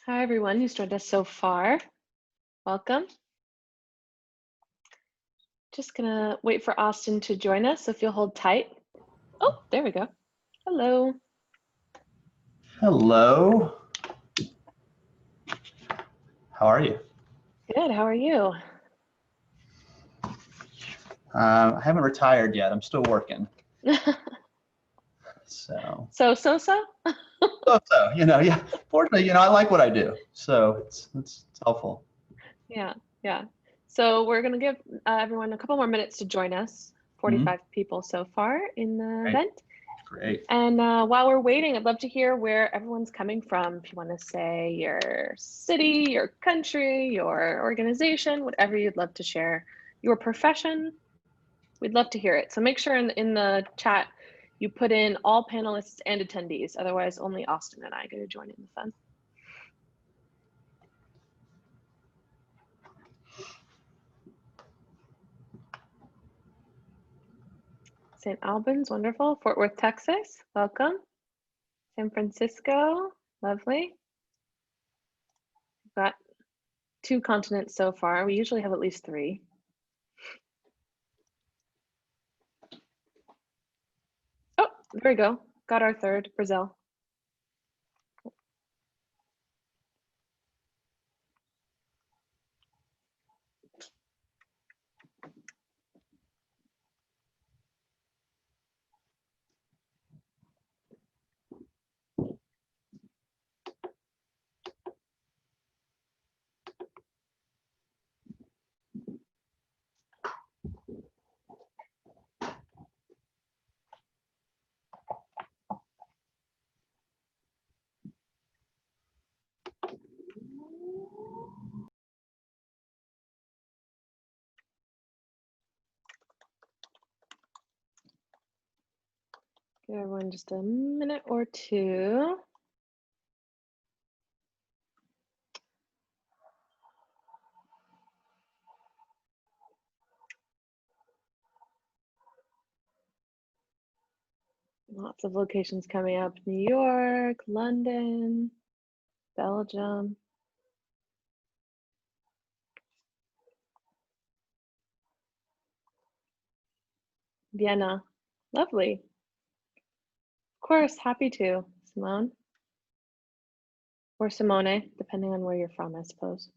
Hi, everyone who's joined us so far. Welcome. Just gonna wait for Austin to join us, so if you'll hold tight. Oh, there we go. Hello. Hello. How are you? Good, how are you? I haven't retired yet. I'm still working. So, yeah. Fortunately, I like what I do. So it's helpful. Yeah. So we're gonna give everyone a couple more minutes to join us. 45 people so far in the event. Great. And while we're waiting, I'd love to hear where everyone's coming from. If you want to say your city, your country, your organization, whatever you'd love to share, your profession, we'd love to hear it. So make sure in the chat you put in all panelists and attendees. Otherwise, only Austin and I get to join in the fun. St. Albans, wonderful. Fort Worth, Texas, welcome. San Francisco, lovely. We've got 2 continents so far. We usually have at least 3. Oh, there we go. Got our 3rd, Brazil. Give everyone just a minute or 2. Lots of locations coming up. New York, London, Belgium. Vienna, lovely. Of course, happy to, Simone. Or Simone, depending on where you're from, I suppose.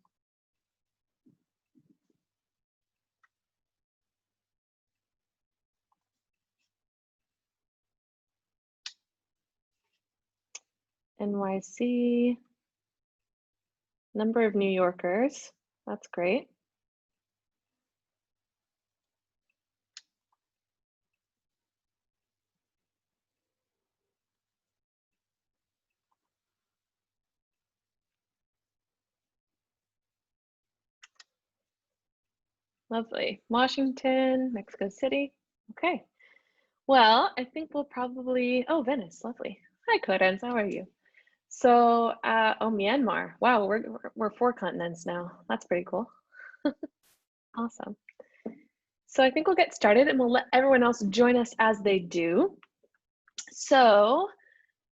NYC, number of New Yorkers, that's great. Lovely. Washington, Mexico City. Okay. Well, I think we'll probably, oh, Venice, lovely. Hi, Kodens, how are you? So, oh, Myanmar. Wow, we're 4 continents now. That's pretty cool. Awesome. So I think we'll get started and we'll let everyone else join us as they do. So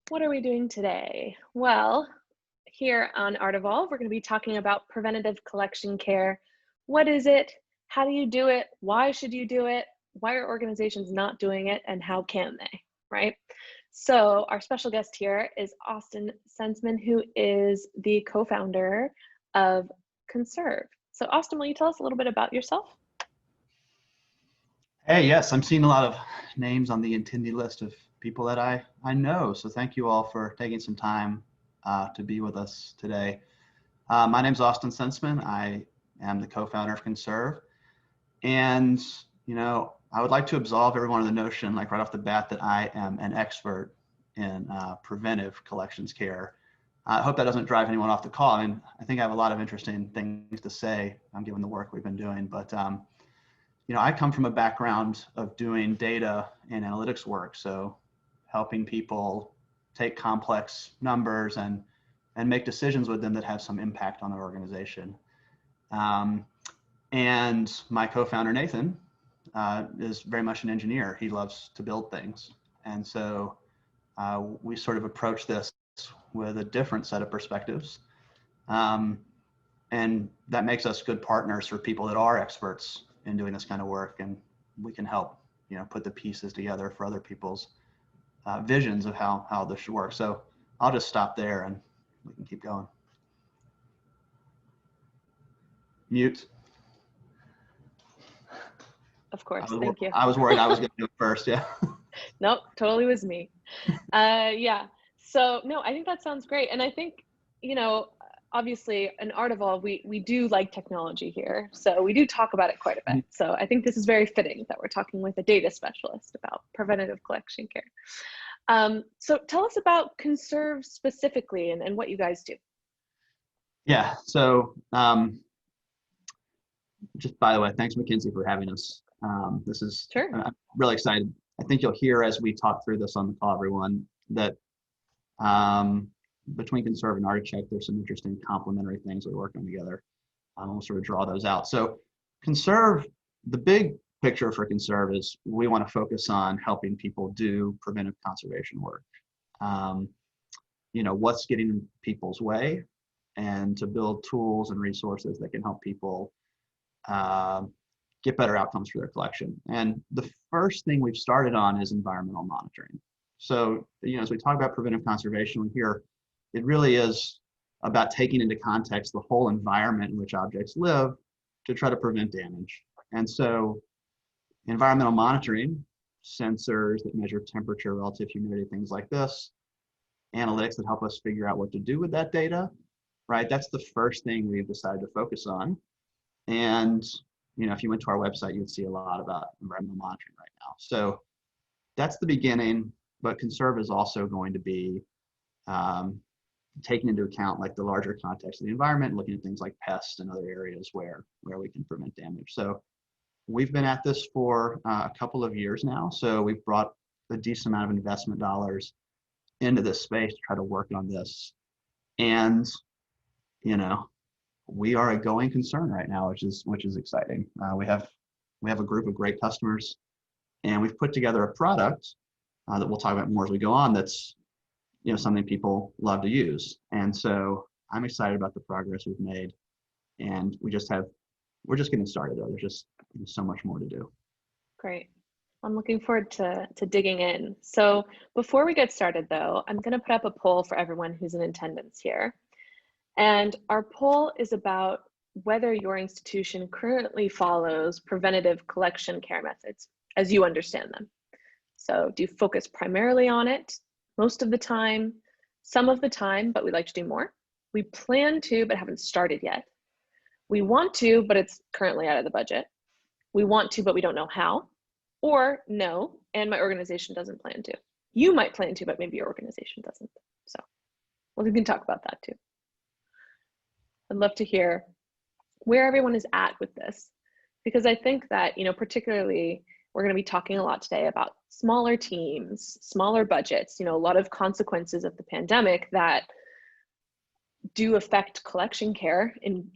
what are we doing today? Well, here on ArtEvolve, we're going to be talking about preventative collection care. What is it? How do you do it? Why should you do it? Why are organizations not doing it? And how can they, right? So our special guest here is Austin Sensman, who is the co-founder of Conserve. So Austin, will you tell us a little bit about yourself? Hey, yes, I'm seeing a lot of names on the attendee list of people that I know. So thank you all for taking some time to be with us today. My name is Austin Sensman. I am the co-founder of Conserve. And, I would like to absolve everyone of the notion, like right off the bat, that I am an expert in preventive collections care. I hope that doesn't drive anyone off the call. I mean, I think I have a lot of interesting things to say, given the work we've been doing. But, I come from a background of doing data and analytics work. So helping people take complex numbers and make decisions with them that have some impact on their organization. And my co-founder, Nathan, is very much an engineer. He loves to build things. And so we sort of approach this with a different set of perspectives. And that makes us good partners for people that are experts in doing this kind of work, and we can help, put the pieces together for other people's visions of how this should work. So I'll just stop there and we can keep going. Mute. Of course, thank you. I was worried I was going to do it first, yeah. Nope, totally was me. Yeah, so no, I think that sounds great. And I think, obviously in ArtEvolve, we do like technology here. So we do talk about it quite a bit. So I think this is very fitting that we're talking with a data specialist about preventative collection care. So tell us about Conserve specifically and what you guys do. Yeah, so just by the way, thanks McKinsey for having us. This is, sure. I'm really excited. I think you'll hear as we talk through this on the call, everyone, that between Conserve and Articheck, there's some interesting complementary things we're working together. We'll sort of draw those out. So Conserve, the big picture for Conserve is we want to focus on helping people do preventive conservation work. What's getting in people's way, and to build tools and resources that can help people get better outcomes for their collection. And the first thing we've started on is environmental monitoring. So, as we talk about preventive conservation here, it really is about taking into context the whole environment in which objects live to try to prevent damage. And so environmental monitoring, sensors that measure temperature, relative humidity, things like this, analytics that help us figure out what to do with that data, right? That's the first thing we've decided to focus on. And, if you went to our website, you would see a lot about environmental monitoring right now. So that's the beginning, but Conserve is also going to be taking into account like the larger context of the environment, looking at things like pests and other areas where we can prevent damage. So we've been at this for a couple of years now. So we've brought a decent amount of investment dollars into this space to try to work on this. And, we are a going concern right now, which is exciting. We have a group of great customers, and we've put together a product that we'll talk about more as we go on. That's something people love to use, and so I'm excited about the progress we've made. And we're just getting started though. There's just so much more to do. Great. I'm looking forward to digging in. So before we get started though, I'm going to put up a poll for everyone who's in attendance here. And our poll is about whether your institution currently follows preventative collection care methods as you understand them. So do you focus primarily on it most of the time, some of the time, but we'd like to do more? We plan to, but haven't started yet. We want to, but it's currently out of the budget. We want to, but we don't know how. Or no, and my organization doesn't plan to. You might plan to, but maybe your organization doesn't. So, well, we can talk about that too. I'd love to hear where everyone is at with this, because I think that, particularly we're going to be talking a lot today about smaller teams, smaller budgets, a lot of consequences of the pandemic that do affect collection care in,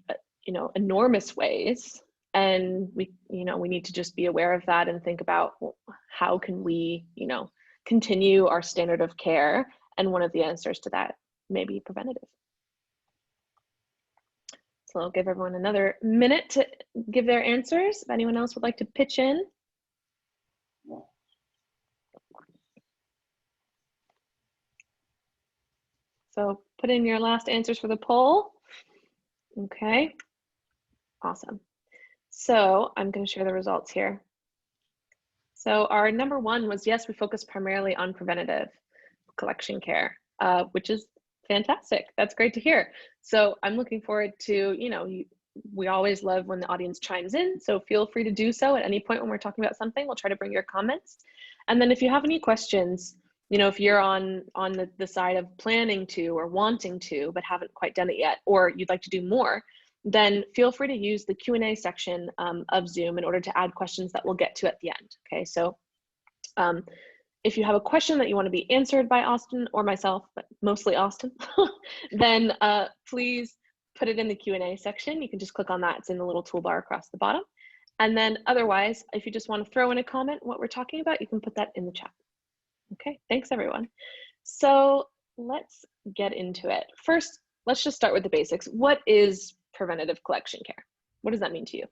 enormous ways. And we need to just be aware of that and think about, well, how can we, continue our standard of care? And one of the answers to that may be preventative. So I'll give everyone another minute to give their answers. If anyone else would like to pitch in. So put in your last answers for the poll. Okay, awesome. So I'm going to share the results here. So our number one was, yes, we focus primarily on preventative collection care, which is fantastic. That's great to hear. So I'm looking forward to, we always love when the audience chimes in. So feel free to do so at any point when we're talking about something. We'll try to bring your comments. And then if you have any questions, if you're on the side of planning to or wanting to, but haven't quite done it yet, or you'd like to do more, then feel free to use the Q&A section of Zoom in order to add questions that we'll get to at the end. Okay, so if you have a question that you want to be answered by Austin or myself, but mostly Austin, then please put it in the Q&A section. You can just click on that. It's in the little toolbar across the bottom. And then otherwise, if you just want to throw in a comment what we're talking about, you can put that in the chat. Okay, thanks everyone. So let's get into it. First, let's just start with the basics. What is preventative collection care? What does that mean to you?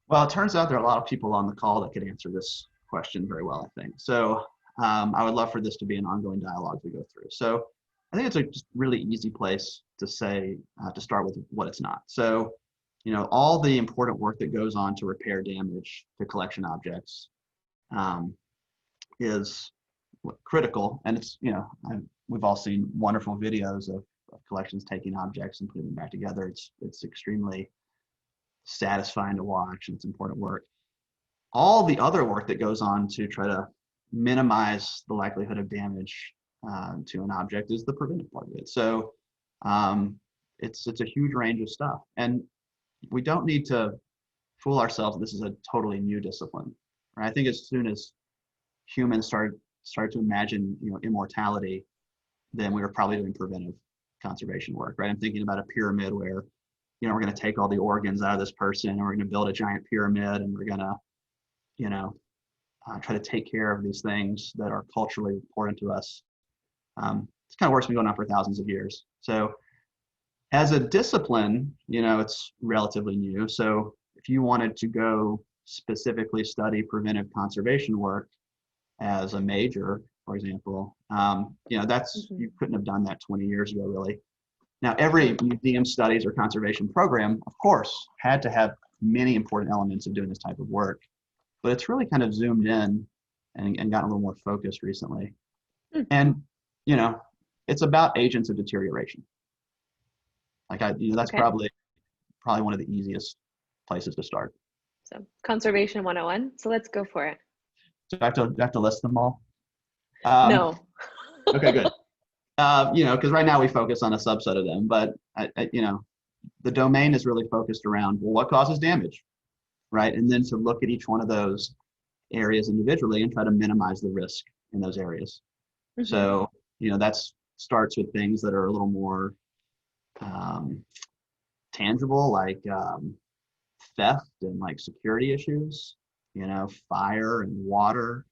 Well, it turns out there are a lot of people on the call that could answer this question very well, I think. So I would love for this to be an ongoing dialogue we go through. So I think it's a just really easy place to say, to start with what it's not. So, all the important work that goes on to repair damage to collection objects is critical. And it's, we've all seen wonderful videos of collections taking objects and putting them back together. It's extremely satisfying to watch, and it's important work. All the other work that goes on to try to minimize the likelihood of damage to an object is the preventive part of it. So it's a huge range of stuff, and we don't need to fool ourselves. This is a totally new discipline, right? I think as soon as humans started to imagine, immortality, then we were probably doing preventive conservation work, right? I'm thinking about a pyramid where, we're going to take all the organs out of this person and we're going to build a giant pyramid, and we're going to, try to take care of these things that are culturally important to us. It's kind of work's been going on for thousands of years. So as a discipline, it's relatively new. So if you wanted to go specifically study preventive conservation work as a major, for example, that's, you couldn't have done that 20 years ago, really. Now, every museum studies or conservation program, of course, had to have many important elements of doing this type of work, but it's really kind of zoomed in and gotten a little more focused recently. And, it's about agents of deterioration. That's Okay. probably one of the easiest places to start. So conservation 101. So let's go for it. So I have to list them all? No. Okay, good. Because right now we focus on a subset of them, but the domain is really focused around, well, what causes damage, right? And then to look at each one of those areas individually and try to minimize the risk in those areas. So, that starts with things that are a little more tangible, like theft and like security issues, fire and water.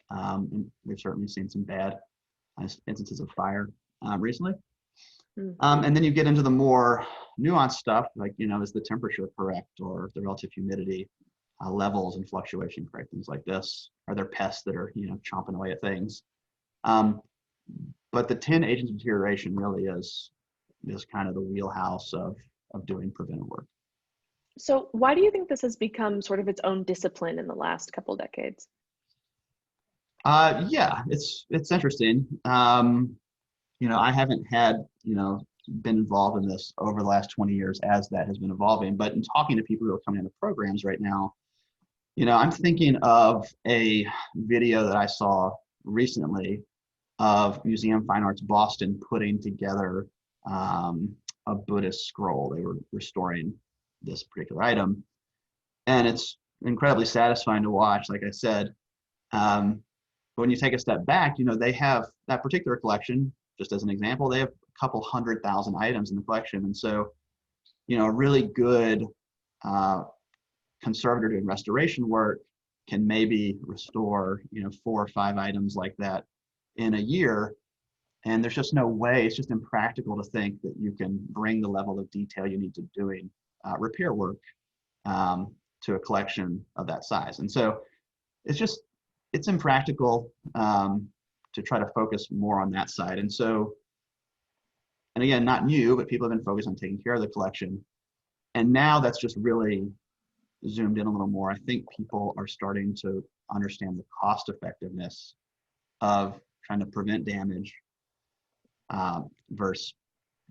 And we've certainly seen some bad instances of fire recently. And then you get into the more nuanced stuff, like, is the temperature correct, or the relative humidity levels and fluctuation correct, things like this. Are there pests that are, chomping away at things? But the 10 agents of deterioration really is kind of the wheelhouse of doing preventive work. So why do you think this has become sort of its own discipline in the last couple decades? Yeah, it's interesting. I haven't had, been involved in this over the last 20 years as that has been evolving, but in talking to people who are coming into programs right now, I'm thinking of a video that I saw recently of Museum Fine Arts Boston putting together a Buddhist scroll. They were restoring this particular item, and it's incredibly satisfying to watch. Like I said, but when you take a step back, they have that particular collection, just as an example, they have a couple 100,000 items in the collection. And so, really good conservative and restoration work can maybe restore, 4 or 5 items like that in a year. And there's just no way, it's just impractical to think that you can bring the level of detail you need to doing repair work to a collection of that size. And so it's impractical to try to focus more on that side. And so, and again, not new, but people have been focused on taking care of the collection. And now that's just really zoomed in a little more. I think people are starting to understand the cost effectiveness of trying to prevent damage versus,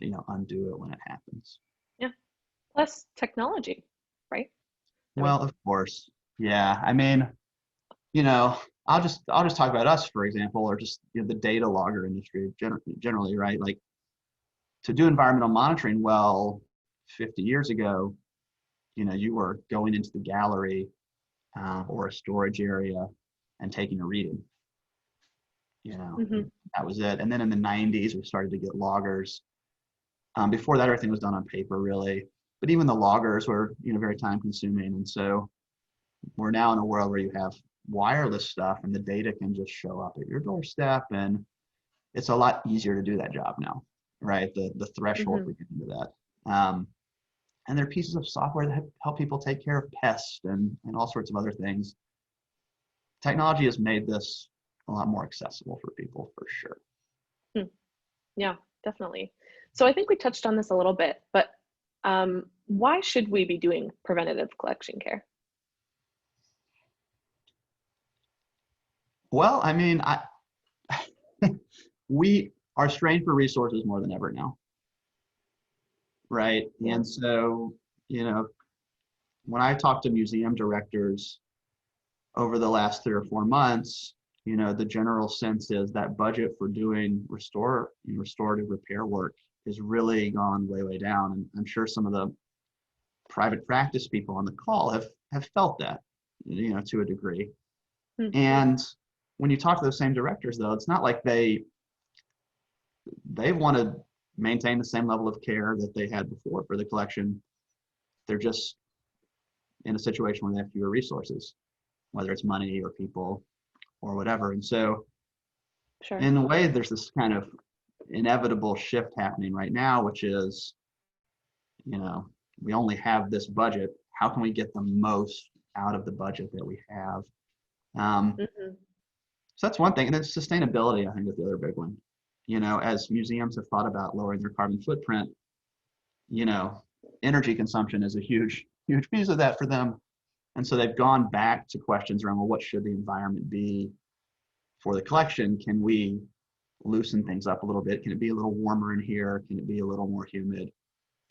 undo it when it happens. Yeah. Plus technology, right? Well, of course. Yeah. I mean, I'll just talk about us, for example, or just the data logger industry generally, right? Like, to do environmental monitoring well, 50 years ago, you were going into the gallery or a storage area and taking a reading. That was it. And then in the 90s, we started to get loggers. Before that, everything was done on paper, really. But even the loggers were, very time consuming. And so we're now in a world where you have wireless stuff and the data can just show up at your doorstep, and it's a lot easier to do that job now. right? The threshold Mm-hmm. we get into that. And there are pieces of software that help people take care of pests and all sorts of other things. Technology has made this a lot more accessible for people, for sure. Yeah, definitely. So I think we touched on this a little bit, but why should we be doing preventative collection care? Well, I mean, we are strained for resources more than ever now, right? Yeah. And so, when I talk to museum directors over the last 3 or 4 months, the general sense is that budget for doing restorative repair work has really gone way, way down. And I'm sure some of the private practice people on the call have felt that, to a degree. Hmm. And when you talk to those same directors, though, it's not like they want to maintain the same level of care that they had before for the collection. They're just in a situation where they have fewer resources, whether it's money or people or whatever. And so Sure. in a way, there's this kind of inevitable shift happening right now, which is, we only have this budget. How can we get the most out of the budget that we have? Mm-hmm. So that's one thing. And then sustainability, I think, is the other big one. As museums have thought about lowering their carbon footprint, you know, energy consumption is a huge, huge piece of that for them. And so they've gone back to questions around, well, what should the environment be for the collection? Can we loosen things up a little bit? Can it be a little warmer in here? Can it be a little more humid?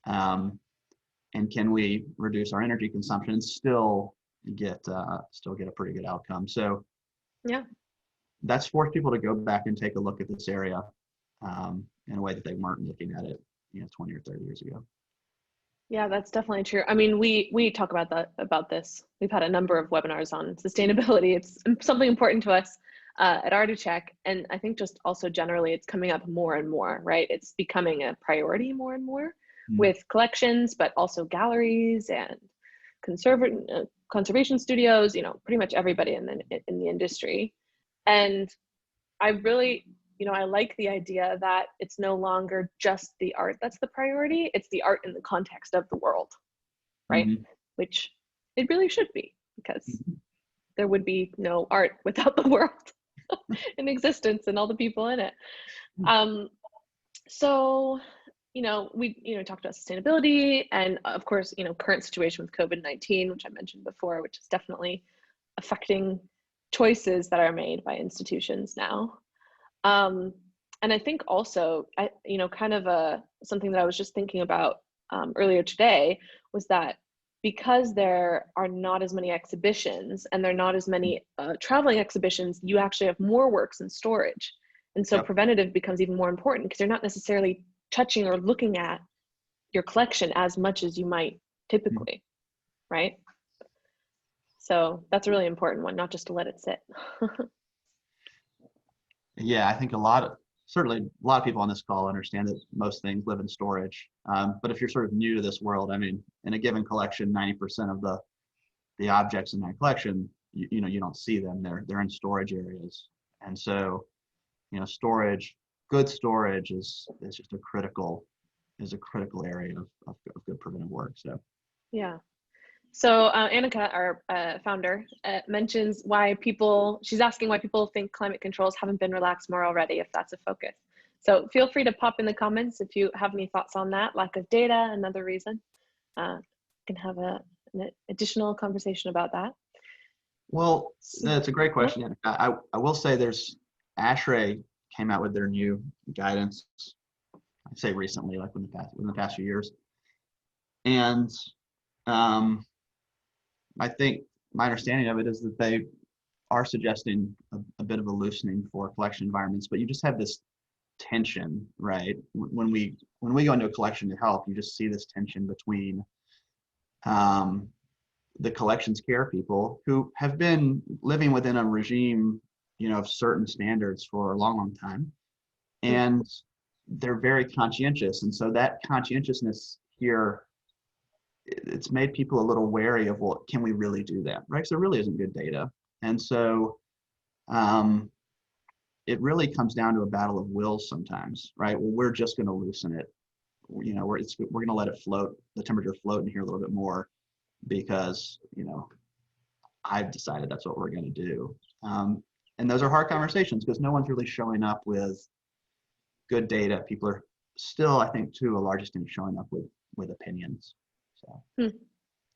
And can we reduce our energy consumption and still get a pretty good outcome? So Yeah. that's forced people to go back and take a look at this area in a way that they weren't looking at it, 20 or 30 years ago. Yeah, that's definitely true. I mean, we talk about this. We've had a number of webinars on sustainability. It's something important to us at ArtEcheck, and I think just also generally, it's coming up more and more. Right? It's becoming a priority more and more with collections, but also galleries and conservation studios. Pretty much everybody in the industry, and I really, I like the idea that it's no longer just the art that's the priority, it's the art in the context of the world, right? Mm-hmm. Which it really should be, because Mm-hmm. there would be no art without the world in existence and all the people in it. Um, so, we, talked about sustainability and of course, current situation with COVID-19, which I mentioned before, which is definitely affecting choices that are made by institutions now. Um, and I think also, kind of something that I was just thinking about earlier today was that because there are not as many exhibitions and there are not as many traveling exhibitions, you actually have more works in storage. And so Yep. preventative becomes even more important because you're not necessarily touching or looking at your collection as much as you might typically, right? So that's a really important one, not just to let it sit. Yeah, I think certainly a lot of people on this call understand that most things live in storage. But if you're sort of new to this world, I mean, in a given collection, 90% of the objects in that collection, you don't see them. They're in storage areas. And so, good storage is just a critical area of good preventive work. So Yeah. So Annika, our founder, mentions she's asking why people think climate controls haven't been relaxed more already, if that's a focus. So feel free to pop in the comments if you have any thoughts on that. Lack of data, another reason. Can have an additional conversation about that. Well, that's a great Yeah. question. I will say ASHRAE came out with their new guidance, I'd say recently, like within the past few years. And I think my understanding of it is that they are suggesting a bit of a loosening for collection environments, but you just have this tension, right? When we go into a collection to help, you just see this tension between the collections care people who have been living within a regime, of certain standards for a long, long time, and they're very conscientious, and so that conscientiousness here, it's made people a little wary of, well, can we really do that, right? So there really isn't good data, and so it really comes down to a battle of wills sometimes, right? Well, we're just going to loosen it. You know, we're going to let it float, the temperature float in here a little bit more because, you know, I've decided that's what we're going to do. And those are hard conversations because no one's really showing up with good data. People are still, I think, to a large extent, showing up with opinions. So,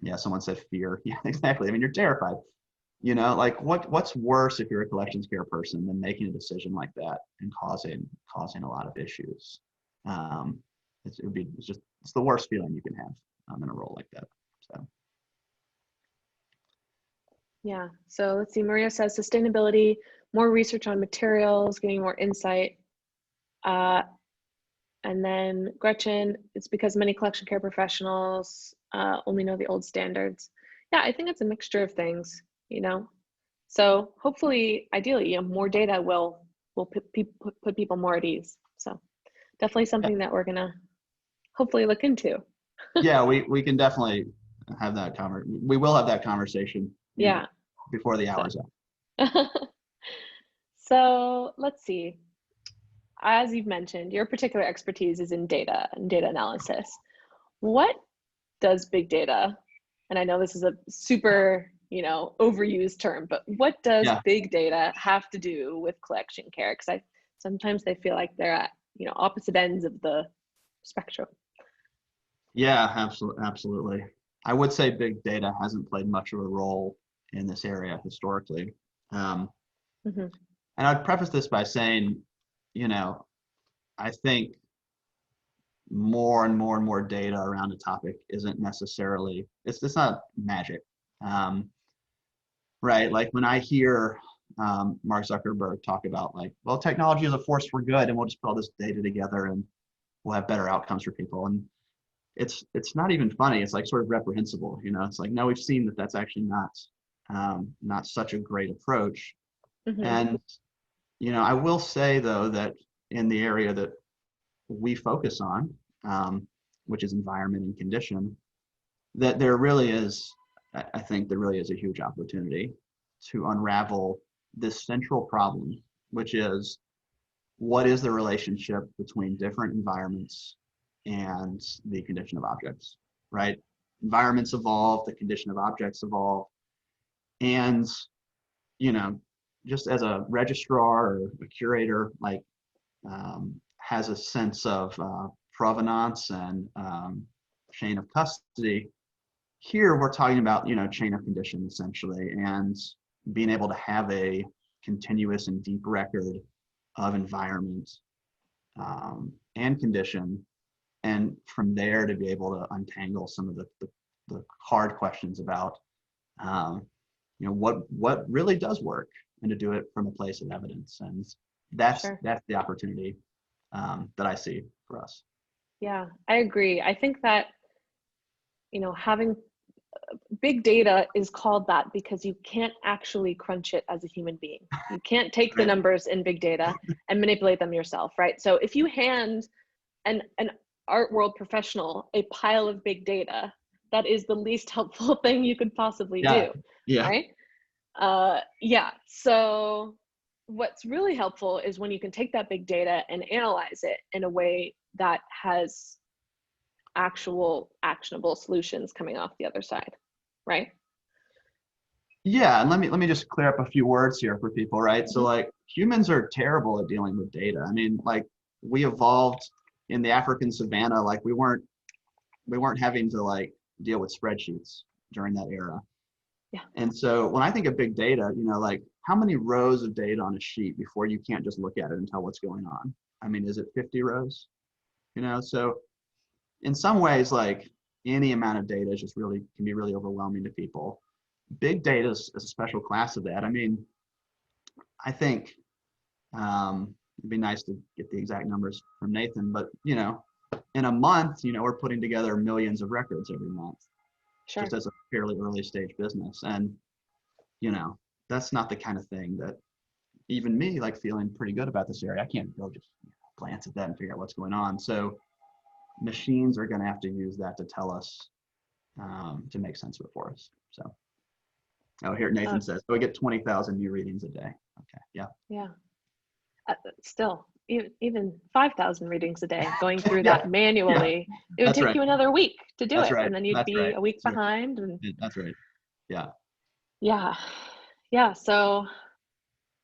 yeah, someone said fear. Yeah, exactly. I mean, you're terrified. You know, like what's worse if you're a collections care person than making a decision like that and causing a lot of issues. It's the worst feeling you can have in a role like that. So. Yeah. So let's see. Maria says sustainability, more research on materials, getting more insight. And then Gretchen, it's because many collection care professionals only know the old standards. Yeah, I think it's a mixture of things, you know. So hopefully, ideally, you know, more data will put people more at ease. So definitely something that we're gonna hopefully look into. Yeah, we can definitely have that conversation. We will have that conversation. Yeah. Before the hour's up. So let's see. As you've mentioned, your particular expertise is in data and data analysis. What does big data, and I know this is a super, you know, overused term, but what does big data have to do with collection care? Because sometimes they feel like they're at, you know, opposite ends of the spectrum. Yeah, absolutely. I would say big data hasn't played much of a role in this area historically. And I'd preface this by saying, you know, I think more and more data around a topic isn't necessarily, it's not magic. Right? Like when I hear Mark Zuckerberg talk about like, well, technology is a force for good and we'll just put all this data together and we'll have better outcomes for people. And it's not even funny. It's like sort of reprehensible, you know, it's like, no, we've seen that that's actually not such a great approach. And, you know, I will say though, that in the area that we focus on, which is environment and condition, that there really is, I think there really is a huge opportunity to unravel this central problem, which is what is the relationship between different environments and the condition of objects, right? Environments evolve, the condition of objects evolve. And, you know, just as a registrar or a curator, like has a sense of provenance and chain of custody. Here we're talking about, you know, chain of condition essentially, and being able to have a continuous and deep record of environment and condition, and from there to be able to untangle some of the hard questions about you know, what really does work, and to do it from a place of evidence. And that's the opportunity that I see for us. Yeah, I agree. I think that, you know, having big data is called that because you can't actually crunch it as a human being. You can't take the numbers in big data and manipulate them yourself, right? So if you hand an art world professional a pile of big data, that is the least helpful thing you could possibly do, right? Yeah, so what's really helpful is when you can take that big data and analyze it in a way that has actual actionable solutions coming off the other side, right? Yeah, and let me just clear up a few words here for people, right? So like humans are terrible at dealing with data. I mean, like we evolved in the African savannah, like we weren't having to like deal with spreadsheets during that era. Yeah. And so when I think of big data, you know, like how many rows of data on a sheet before you can't just look at it and tell what's going on? I mean, is it 50 rows? You know, so in some ways, like any amount of data is just really can be really overwhelming to people. Big data is a special class of that. I mean, I think it'd be nice to get the exact numbers from Nathan, but you know, in a month, you know, we're putting together millions of records every month, just as a fairly early stage business. And, you know, that's not the kind of thing that even me, like feeling pretty good about this area, I can't go just glance at that and figure out what's going on. So machines are going to have to use that to tell us, to make sense of it for us. So, oh, here Nathan says, so we get 20,000 new readings a day. Okay, yeah. Yeah. Still, even 5,000 readings a day, going through Yeah, that yeah, manually, it would that's take right. you another week to do That's it, right. and then you'd That's be right. a week That's right. behind. And That's right. Yeah. yeah, yeah. So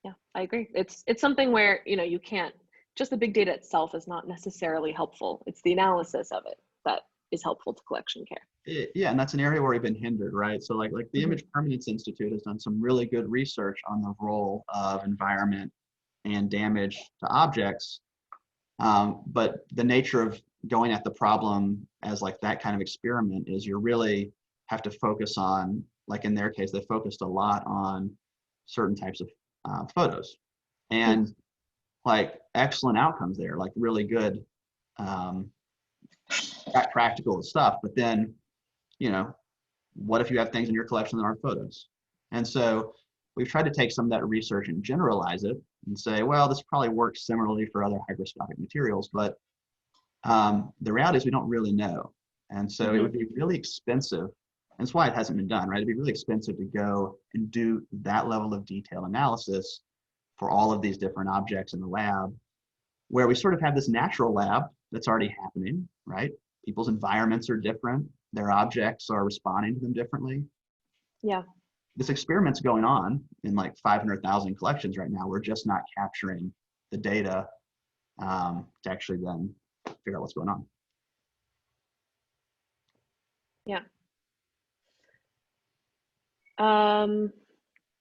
yeah, I agree. It's something where, you can't, just the big data itself is not necessarily helpful. It's the analysis of it that is helpful to collection care. Yeah, and that's an area where we've been hindered, right? So like the Hmm. Image Permanence Institute has done some really good research on the role of environment and damage to objects. But the nature of going at the problem as like that kind of experiment is you really have to focus on, like in their case, they focused a lot on certain types of photos Hmm. and like excellent outcomes there, like really good um, practical stuff. But then, you know, what if you have things in your collection that aren't photos? And so we've tried to take some of that research and generalize it and say, well, this probably works similarly for other hygroscopic materials, but the reality is we don't really know. And so it Hmm. would be really expensive. And that's why it hasn't been done, right? It'd be really expensive to go and do that level of detailed analysis for all of these different objects in the lab, where we sort of have this natural lab that's already happening, right? People's environments are different, their objects are responding to them differently. Yeah. This experiment's going on in like 500,000 collections right now. We're just not capturing the data to actually then figure out what's going on. Yeah.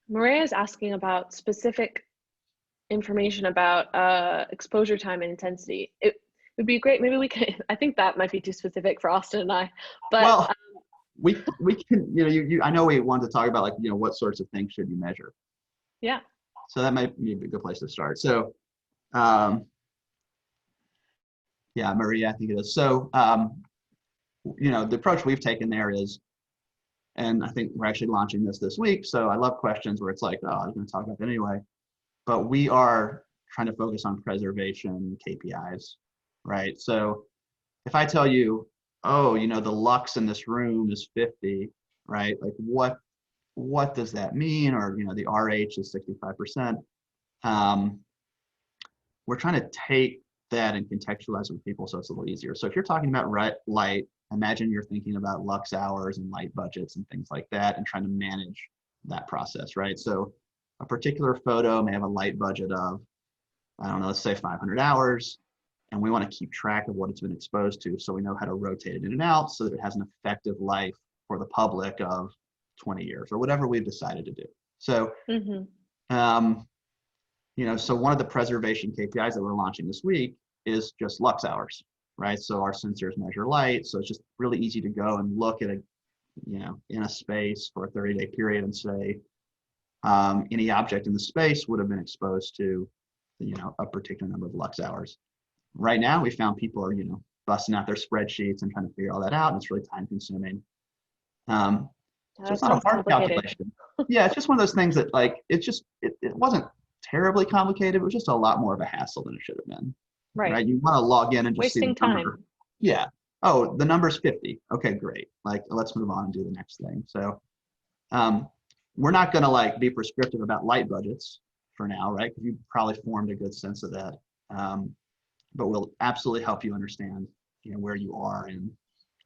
Maria is asking about specific information about exposure time and intensity. It would be great. Maybe we can, I think that might be too specific for Austin and I, but Well, we can, I know we wanted to talk about like, what sorts of things should you measure. yeah. So that might be a good place to start. So, um, yeah, Maria, I think it is. So, the approach we've taken there is, and I think we're actually launching this week. So I love questions where it's like, oh, I was going to talk about that anyway. But we are trying to focus on preservation KPIs, right? So if I tell you, oh, the lux in this room is 50, right? Like what does that mean? Or, the RH is 65%. We're trying to take that and contextualize it with people so it's a little easier. So if you're talking about light, imagine you're thinking about lux hours and light budgets and things like that and trying to manage that process, right? So a particular photo may have a light budget of, I don't know, let's say 500 hours, and we want to keep track of what it's been exposed to so we know how to rotate it in and out so that it has an effective life for the public of 20 years or whatever we've decided to do. So, Hmm. so one of the preservation KPIs that we're launching this week is just lux hours, right? So our sensors measure light. So it's just really easy to go and look at in a space for a 30-day period and say, any object in the space would have been exposed to, a particular number of lux hours. Right now, we found people are, busting out their spreadsheets and trying to figure all that out, and it's really time consuming. So That it's not a sounds hard complicated. calculation. Yeah, it's just one of those things that like, it wasn't terribly complicated. It was just a lot more of a hassle than it should have been, Right. right? You want to log in and just see the Wasting number. time. Yeah. Oh, the number's 50. Okay, great. Like, let's move on and do the next thing. So um, we're not going to like be prescriptive about light budgets for now, right? Because you probably formed a good sense of that. But we'll absolutely help you understand, where you are in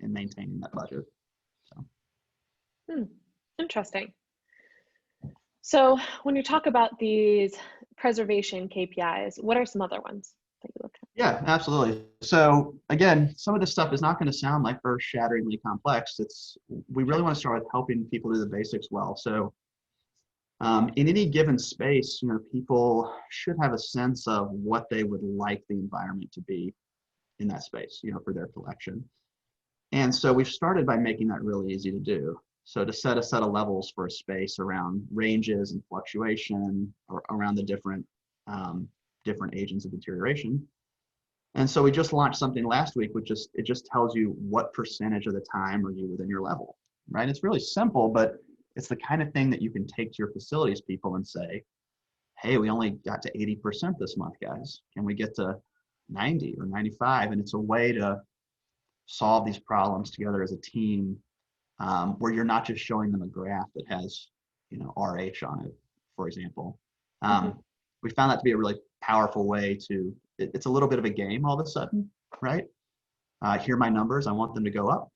maintaining that budget. So. Interesting. So when you talk about these preservation KPIs, what are some other ones that you look at? Yeah, absolutely. So again, some of this stuff is not going to sound like earth-shatteringly complex. We really Sure. want to start with helping people do the basics well. So in any given space, people should have a sense of what they would like the environment to be in that space, for their collection. And so we've started by making that really easy to do. So to set a set of levels for a space around ranges and fluctuation or around the different agents of deterioration. And so we just launched something last week, which it just tells you what percentage of the time are you within your level, right? It's really simple, but it's the kind of thing that you can take to your facilities people and say, hey, we only got to 80% this month, guys. Can we get to 90 or 95? And it's a way to solve these problems together as a team, where you're not just showing them a graph that has, RH on it, for example. Hmm. We found that to be a really powerful way to, it's a little bit of a game all of a sudden, right? Here are my numbers, I want them to go up,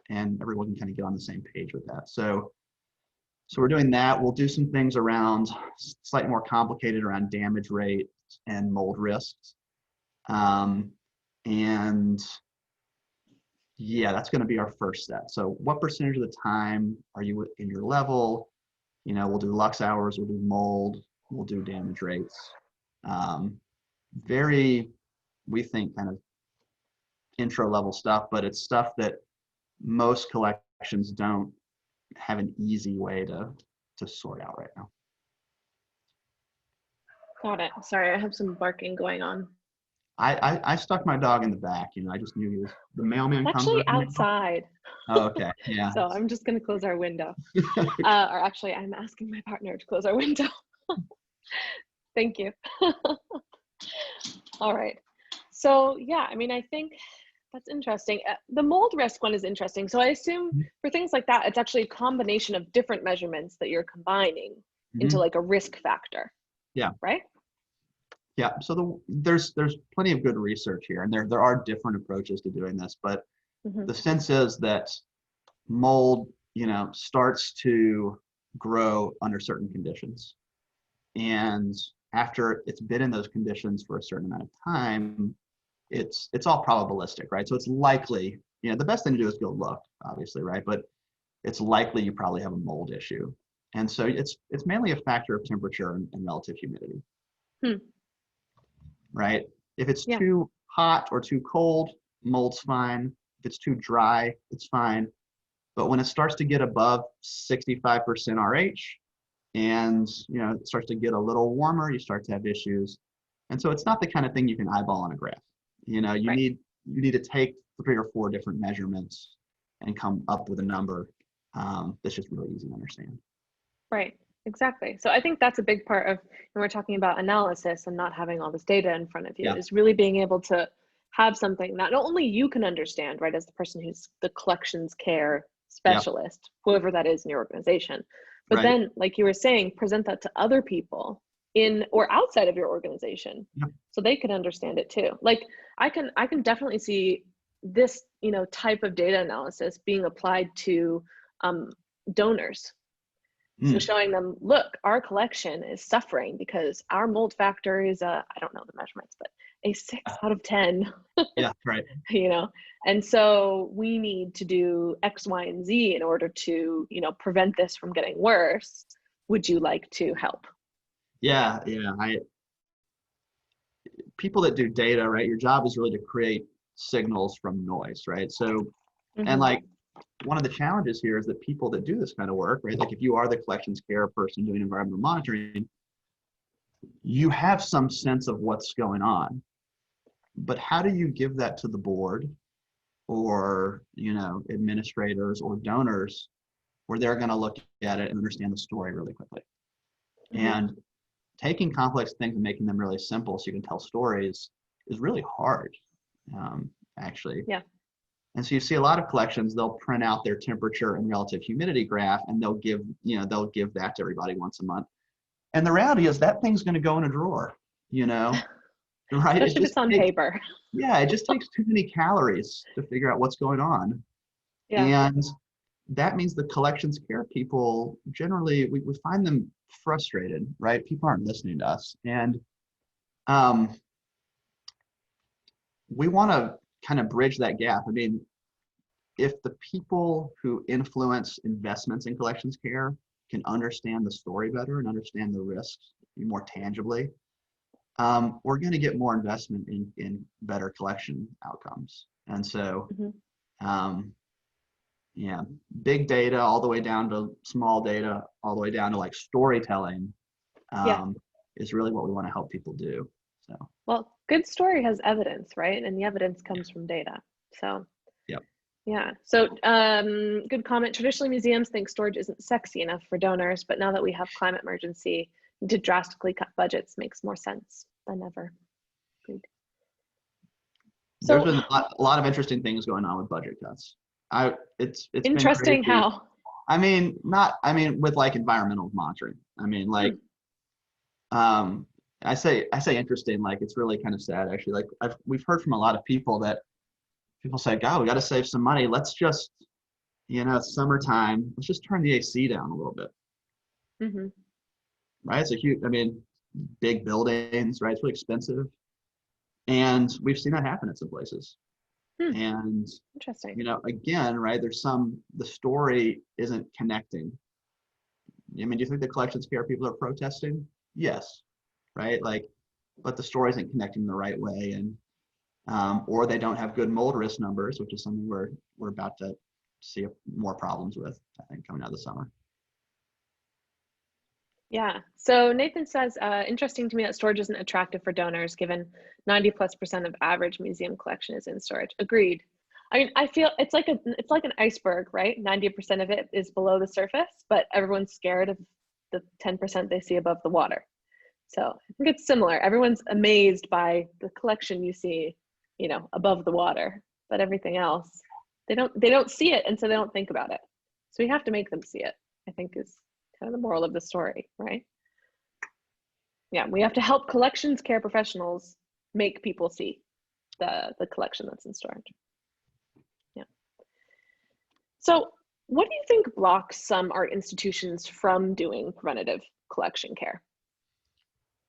and everyone can kind of get on the same page with that. So we're doing that. We'll do some things around, slightly more complicated, around damage rate and mold risks. And yeah, that's going to be our first step. So what percentage of the time are you in your level? You know, we'll do lux hours, we'll do mold, we'll do damage rates. Very, we think, kind of intro level stuff, but it's stuff that most collections don't have an easy way to sort out right now. Got it. Sorry, I have some barking going on. I stuck my dog in the back, you know, I just knew he was, the mailman comes Actually around. outside. Oh, okay, yeah. So I'm just going to close our window. Or actually, I'm asking my partner to close our window. Thank you. All right. So yeah, I mean, I think that's interesting. The mold risk one is interesting. So I assume for things like that, it's actually a combination of different measurements that you're combining into like a risk factor. Yeah. Right? Yeah. So there's plenty of good research here, and there are different approaches to doing this, but the sense is that mold, you know, starts to grow under certain conditions. And after it's been in those conditions for a certain amount of time, it's all probabilistic, right? So it's likely, you know, the best thing to do is go look, obviously, right? But it's likely you probably have a mold issue. And so it's mainly a factor of temperature and relative humidity. Right? If it's too hot or too cold, mold's fine. If it's too dry, it's fine. But when it starts to get above 65% RH, and you know, it starts to get a little warmer, you start to have issues. And so it's not the kind of thing you can eyeball on a graph. You know, you need to take 3 or 4 different measurements and come up with a number that's just really easy to understand. Right. Exactly. So I think that's a big part of when we're talking about analysis and not having all this data in front of you, is really being able to have something that not only you can understand, right, as the person who's the collections care specialist, whoever that is in your organization, but then, like you were saying, present that to other people in or outside of your organization so they can understand it too. Like I can definitely see this, you know, type of data analysis being applied to donors. So showing them, look, our collection is suffering because our mold factor is I don't know the measurements, but a 6 out of 10. Yeah, right. You know, and so we need to do X, Y, and Z in order to, you know, prevent this from getting worse. Would you like to help? Yeah. People that do data, right? Your job is really to create signals from noise, right? So, and like, one of the challenges here is that people that do this kind of work, right? Like if you are the collections care person doing environmental monitoring, you have some sense of what's going on, but how do you give that to the board or, you know, administrators or donors where they're going to look at it and understand the story really quickly? And taking complex things and making them really simple so you can tell stories is really hard, actually. Yeah. And so you see a lot of collections, they'll print out their temperature and relative humidity graph and they'll give that to everybody once a month. And the reality is that thing's going to go in a drawer, you know, right? Especially if it's on paper. Yeah, it just takes too many calories to figure out what's going on. Yeah. And that means the collections care people, generally, we find them frustrated, right? People aren't listening to us. And we want to kind of bridge that gap. I mean, if the people who influence investments in collections care can understand the story better and understand the risks more tangibly, we're going to get more investment in better collection outcomes. And so, yeah, big data all the way down to small data, all the way down to like storytelling is really what we want to help people do. So, well, good story has evidence, right? And the evidence comes from data. So, yeah. So, good comment. Traditionally, museums think storage isn't sexy enough for donors, but now that we have climate emergency, to drastically cut budgets makes more sense than ever. Agreed. So, there's been a lot of interesting things going on with budget cuts. It's interesting. Been crazy. How? I mean, with like environmental monitoring. I mean, like, I say interesting, like it's really kind of sad actually. Like we've heard from a lot of people that people say, God, we got to save some money. Let's just, it's summertime. Let's just turn the AC down a little bit, Hmm. right? It's a huge, I mean, big buildings, right? It's really expensive. And we've seen that happen at some places. Hmm. And, Interesting. again, right, the story isn't connecting. I mean, do you think the collections care people are protesting? Yes, right? Like, but the story isn't connecting the right way. And, or they don't have good mold risk numbers, which is something we're about to see more problems with, I think, coming out of the summer. Yeah. So Nathan says, interesting to me that storage isn't attractive for donors, given 90+% of average museum collection is in storage. Agreed. I mean, I feel it's like an iceberg, right? 90% of it is below the surface, but everyone's scared of the 10% they see above the water. So I think it's similar. Everyone's amazed by the collection you see, above the water, but everything else, they don't see it, and so they don't think about it. So we have to make them see it, I think is kind of the moral of the story, right? Yeah, we have to help collections care professionals make people see the collection that's in storage. Yeah. So what do you think blocks some art institutions from doing preventative collection care?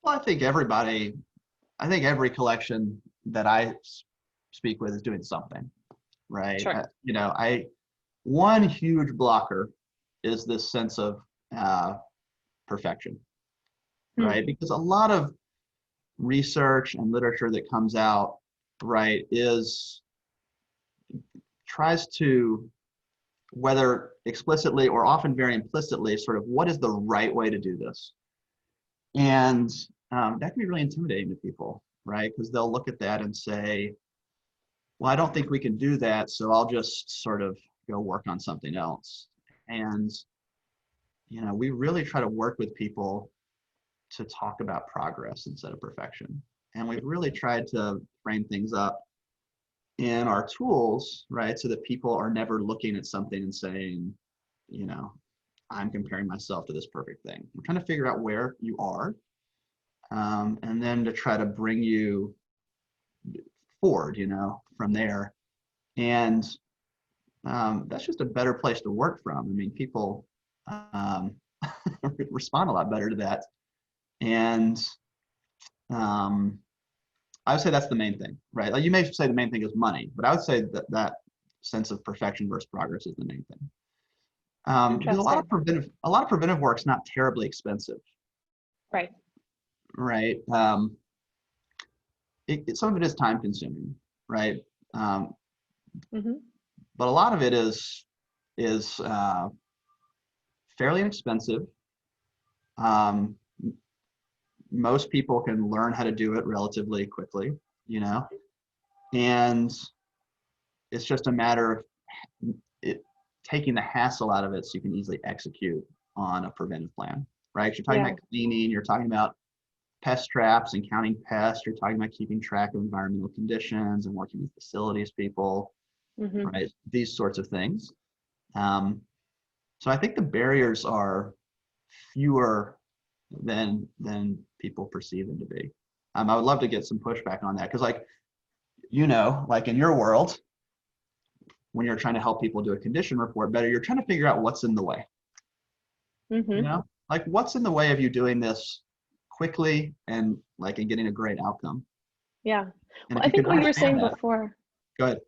Well, I think every collection that I speak with is doing something, right? Sure. One huge blocker is this sense of perfection, Hmm. right? Because a lot of research and literature that comes out, right, tries to, whether explicitly or often very implicitly, sort of what is the right way to do this. And that can be really intimidating to people, right? Because they'll look at that and say, well, I don't think we can do that, so I'll just sort of go work on something else. And, we really try to work with people to talk about progress instead of perfection. And we've really tried to frame things up in our tools, right? So that people are never looking at something and saying, I'm comparing myself to this perfect thing. We're trying to figure out where you are, and then to try to bring you forward, from there. And that's just a better place to work from. I mean, people respond a lot better to that. And I would say that's the main thing, right? Like you may say the main thing is money, but I would say that sense of perfection versus progress is the main thing. Because Interesting. a lot of preventive work is not terribly expensive, Right. right? Some of it is time consuming, right? Mm-hmm. But a lot of it is fairly inexpensive. Um, Most people can learn how to do it relatively quickly, and it's just a matter of taking the hassle out of it so you can easily execute on a preventive plan, right? You're talking Yeah. about cleaning, you're talking about pest traps and counting pests, you're talking about keeping track of environmental conditions and working with facilities people, Mm-hmm. right? These sorts of things. So I think the barriers are fewer than people perceive them to be. I would love to get some pushback on that because, like in your world, when you're trying to help people do a condition report better, you're trying to figure out what's in the way. Mm-hmm. Like what's in the way of you doing this quickly and getting a great outcome. Yeah. And Well, if I you can think what you were understand saying that, before. go ahead.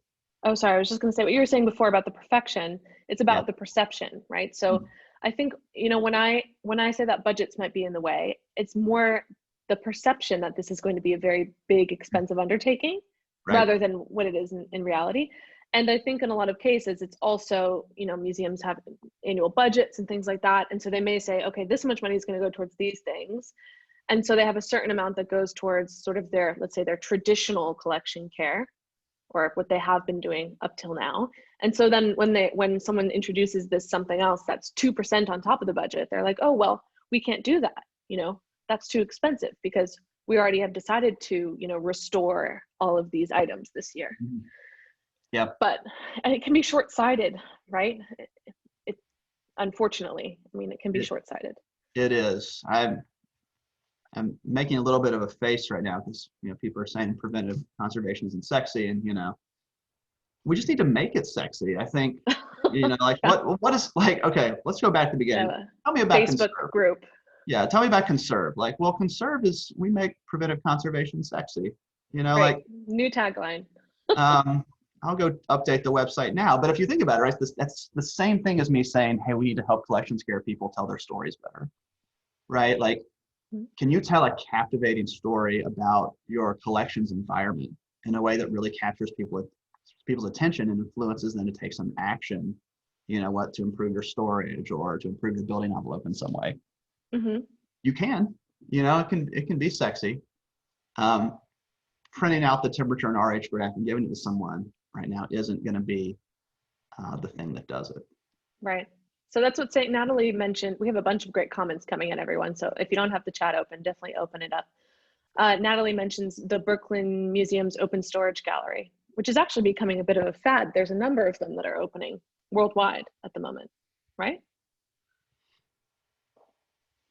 Oh, sorry. I was just going to say what you were saying before about the perfection. It's Yeah. about the perception, right? So I think, when I say that budgets might be in the way, it's more the perception that this is going to be a very big, expensive undertaking Right. rather than what it is in reality. And I think in a lot of cases, it's also, museums have annual budgets and things like that. And so they may say, okay, this much money is going to go towards these things. And so they have a certain amount that goes towards sort of let's say their traditional collection care, or what they have been doing up till now. And so then when someone introduces this something else that's 2% on top of the budget, they're like, oh, well, we can't do that. That's too expensive because we already have decided to, restore all of these items this year. Yeah. But it can be short-sighted, right? It unfortunately, I mean, it can be short-sighted. It is. I'm making a little bit of a face right now because people are saying preventive conservation isn't sexy, and we just need to make it sexy. I think like Yeah. what is like, okay, let's go back to the beginning. Yeah, Tell me about Facebook conserve. group. Yeah, tell me about conserve. Like, well, conserve is we make preventive conservation sexy. Right. Like New tagline. I'll go update the website now. But if you think about it, right, that's the same thing as me saying, hey, we need to help collections care people tell their stories better, right? Like, can you tell a captivating story about your collections environment in a way that really captures people's attention and influences them to take some action, to improve your storage or to improve the building envelope in some way? Mm-hmm. You can, it can be sexy. Printing out the temperature and RH graph and giving it to someone right now isn't going to be the thing that does it. Right. So that's what St. Natalie mentioned. We have a bunch of great comments coming in, everyone. So if you don't have the chat open, definitely open it up. Natalie mentions the Brooklyn Museum's open storage gallery, which is actually becoming a bit of a fad. There's a number of them that are opening worldwide at the moment, right?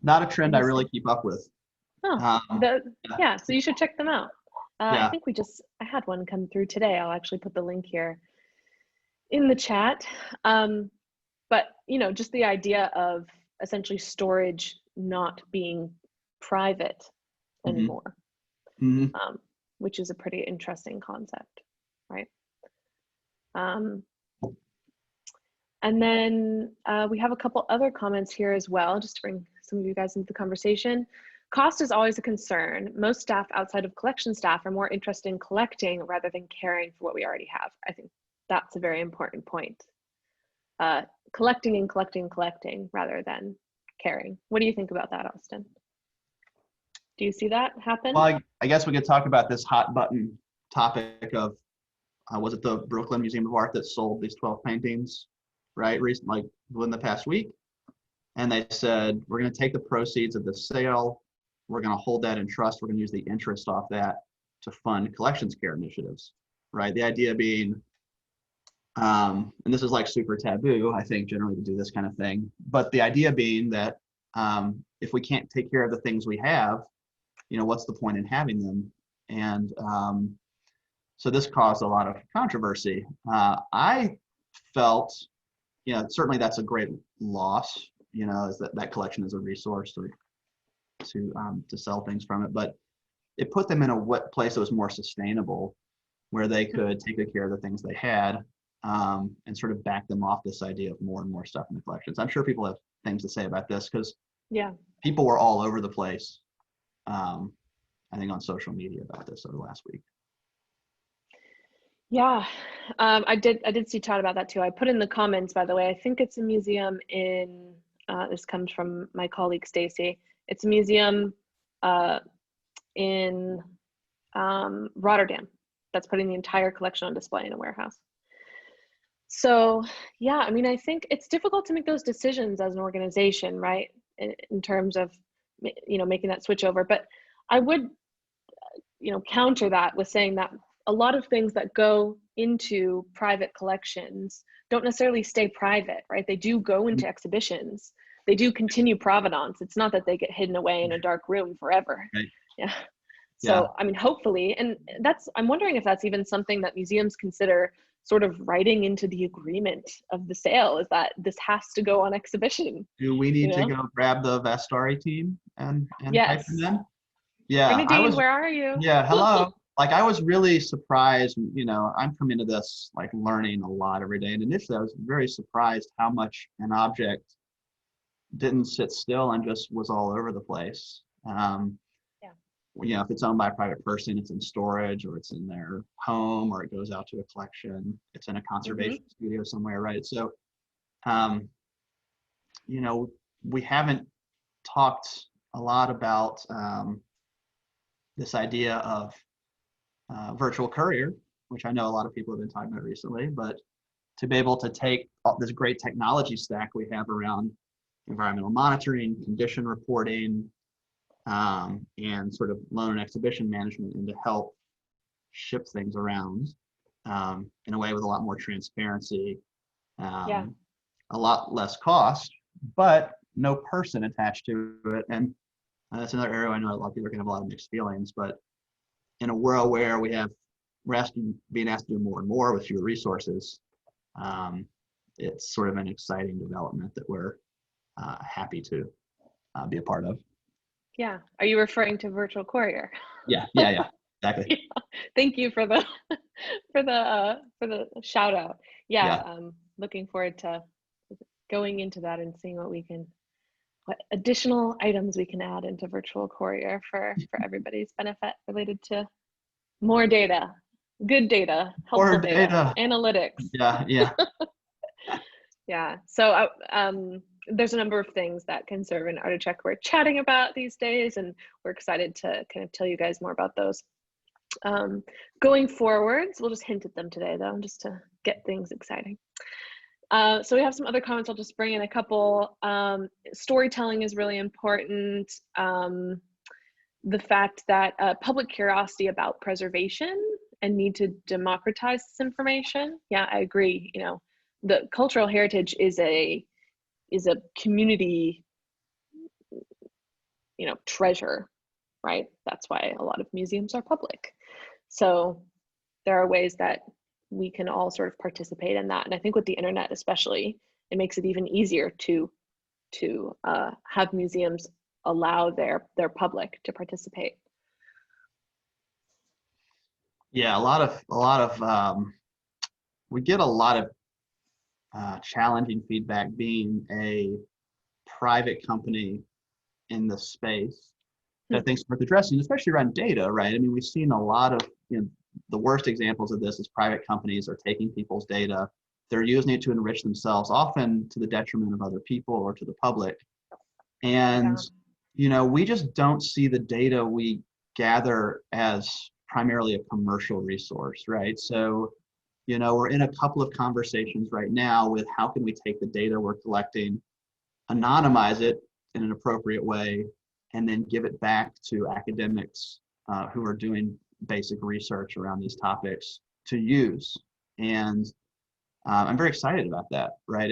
Not a trend I really keep up with. Oh, yeah, so you should check them out. Yeah. I think I had one come through today. I'll actually put the link here in the chat. But, just the idea of essentially storage not being private anymore, which is a pretty interesting concept, right? And then we have a couple other comments here as well, just to bring some of you guys into the conversation. Cost is always a concern. Most staff outside of collection staff are more interested in collecting rather than caring for what we already have. I think that's a very important point. Collecting and collecting rather than caring. What do you think about that, Austin? Do you see that happen? Well, I guess we could talk about this hot button topic of, was it the Brooklyn Museum of Art that sold these 12 paintings, right? Recently, like within the past week. And they said, we're going to take the proceeds of the sale. We're going to hold that in trust. We're going to use the interest off that to fund collections care initiatives, right? The idea being, and this is like super taboo, I think, generally to do this kind of thing. But the idea being that if we can't take care of the things we have, what's the point in having them? And so this caused a lot of controversy. I felt, certainly that's a great loss, is that collection is a resource to sell things from it. But it put them in a place that was more sustainable, where they could take good care of the things they had, and sort of back them off this idea of more and more stuff in the collections. I'm sure people have things to say about this because people were all over the place, I think, on social media about this over the last week. Yeah, I did see chat about that too. I put in the comments, by the way. I think it's a museum in, this comes from my colleague Stacy. It's a museum in Rotterdam that's putting the entire collection on display in a warehouse. So yeah, I mean, I think it's difficult to make those decisions as an organization, right? In terms of, making that switch over. But I would, counter that with saying that a lot of things that go into private collections don't necessarily stay private, right? They do go into exhibitions. They do continue provenance. It's not that they get hidden away in a dark room forever. Right. Yeah. So, I mean, hopefully, and I'm wondering if that's even something that museums consider sort of writing into the agreement of the sale, is that this has to go on exhibition. Do we need to go grab the Vastari team and yes. type them in? Yeah. Bernadine, where are you? Yeah, hello. Like, I was really surprised, I'm coming to this like learning a lot every day. And initially I was very surprised how much an object didn't sit still and just was all over the place. If it's owned by a private person, it's in storage, or it's in their home, or it goes out to a collection, it's in a conservation studio somewhere, right? So, we haven't talked a lot about this idea of virtual courier, which I know a lot of people have been talking about recently, but to be able to take this great technology stack we have around environmental monitoring, condition reporting, and sort of loan and exhibition management, and to help ship things around in a way with a lot more transparency, a lot less cost, but no person attached to it. And That's another area I know a lot of people are going to have a lot of mixed feelings, but in a world where being asked to do more and more with fewer resources, it's sort of an exciting development that we're happy to be a part of. Yeah. Are you referring to Virtual Courier? Yeah, exactly. Yeah. Thank you for the for the shout out. Yeah, Yeah. looking forward to going into that and seeing what additional items we can add into Virtual Courier for everybody's benefit related to more data, good data, Or helpful data, data. analytics. Yeah. Yeah. So there's a number of things that Conserve and Articheck we're chatting about these days, and we're excited to kind of tell you guys more about those. Going forwards, we'll just hint at them today, though, just to get things exciting. So we have some other comments. I'll just bring in a couple. Storytelling is really important. The fact that public curiosity about preservation and need to democratize this information. Yeah, I agree. You know, the cultural heritage is a community, you know, treasure, right? That's why a lot of museums are public. So there are ways that we can all sort of participate in that. And I think with the internet especially, it makes it even easier to have museums allow their public to participate. Yeah, a lot of we get a lot of challenging feedback being a private company in the space that things worth addressing, especially around data, right? I mean, we've seen a lot of, you know, the worst examples of this is private companies are taking people's data, they're using it to enrich themselves, often to the detriment of other people or to the public. And, Yeah. you know, we just don't see the data we gather as primarily a commercial resource, right? So, you know, we're in a couple of conversations right now with how can we take the data we're collecting, anonymize it in an appropriate way, and then give it back to academics who are doing basic research around these topics to use. And I'm very excited about that, right?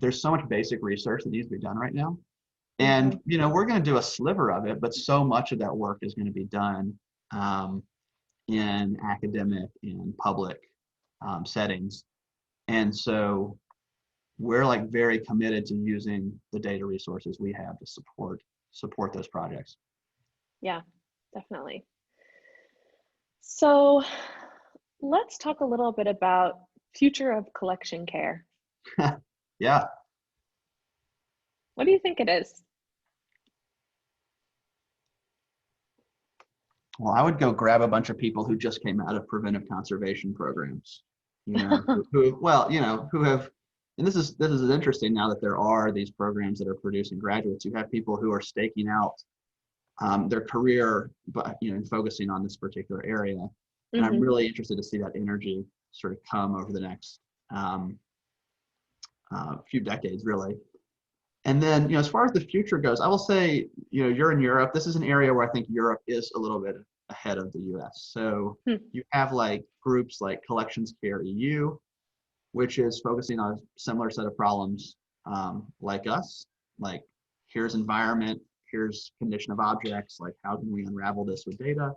There's so much basic research that needs to be done right now. And, you know, we're going to do a sliver of it, but so much of that work is going to be done in academic and public settings. And so we're like very committed to using the data resources we have to support those projects. Yeah, definitely. So let's talk a little bit about future of collection care. Yeah. What do you think it is? Well, I would go grab a bunch of people who just came out of preventive conservation programs, you know, who have, and this is interesting now that there are these programs that are producing graduates. You have people who are staking out their career, but, you know, and focusing on this particular area. And I'm really interested to see that energy sort of come over the next few decades, really. And then, you know, as far as the future goes, I will say, you know, you're in Europe. This is an area where I think Europe is a little bit ahead of the US. So you have like groups like Collections Care EU, which is focusing on a similar set of problems like us, like here's environment, here's condition of objects, like how can we unravel this with data?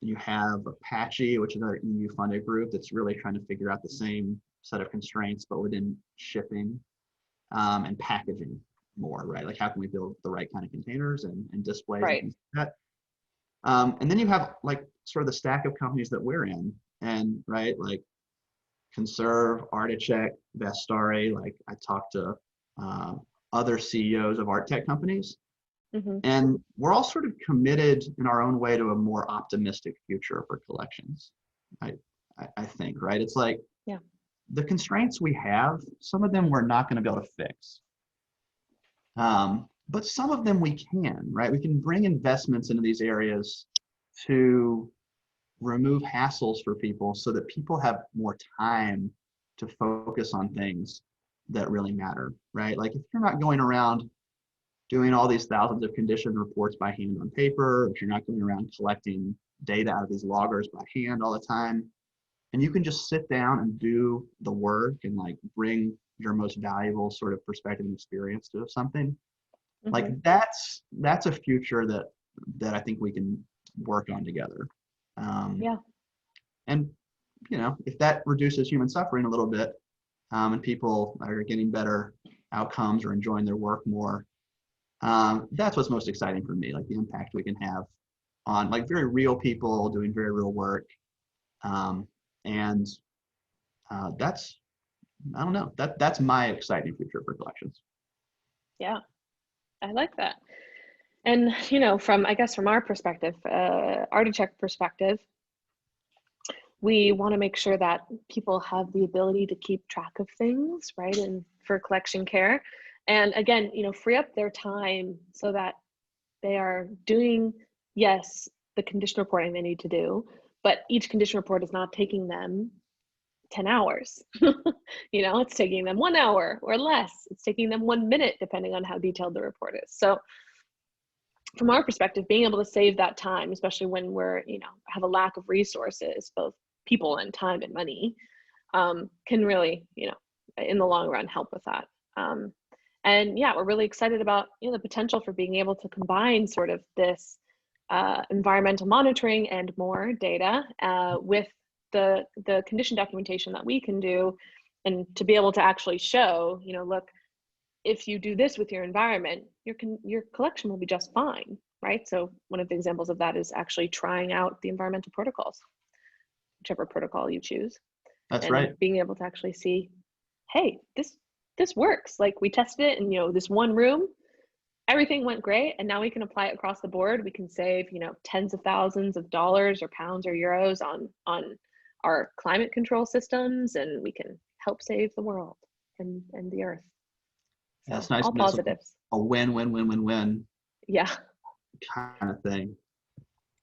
You have Apache, which is another EU funded group that's really trying to figure out the same set of constraints, but within shipping and packaging more, right? Like how can we build the right kind of containers and displays and things like that. And then you have like sort of the stack of companies that we're in, and right, like Conserve, Articheck, Vestari, like I talked to other CEOs of art tech companies, and we're all sort of committed in our own way to a more optimistic future for collections. I think, right? It's like, the constraints we have, some of them we're not going to be able to fix. But some of them we can, right? We can bring investments into these areas to remove hassles for people so that people have more time to focus on things that really matter, right? Like if you're not going around doing all these thousands of condition reports by hand on paper, if you're not going around collecting data out of these loggers by hand all the time, and you can just sit down and do the work and like bring your most valuable sort of perspective and experience to something. Like Mhm. that's a future that I think we can work on together. Um, Yeah. and if that reduces human suffering a little bit, and people are getting better outcomes or enjoying their work more, that's what's most exciting for me. Like the impact we can have on like very real people doing very real work, and that's I don't know, that's my exciting future for collections. Yeah. I like that. And from I guess from our perspective, Articheck perspective, we want to make sure that people have the ability to keep track of things, right? And for collection care. And again, free up their time so that they are doing, yes, the condition reporting they need to do, but each condition report is not taking them 10 hours. It's taking them 1 hour or less. It's taking them 1 minute, depending on how detailed the report is. So from our perspective, being able to save that time, especially when we're, have a lack of resources, both people and time and money, can really, in the long run, help with that. And yeah, we're really excited about the potential for being able to combine sort of this environmental monitoring and more data with the condition documentation that we can do, and to be able to actually show, look, if you do this with your environment, your collection will be just fine, right? So one of the examples of that is actually trying out the environmental protocols, whichever protocol you choose, That's and right. being able to actually see, hey, this works. Like we tested it in this one room, everything went great, and now we can apply it across the board. We can save tens of thousands of dollars or pounds or euros on our climate control systems, and we can help save the world and the earth. Yeah, it's So nice all when it's positives. a win-win-win-win-win Yeah. kind of thing.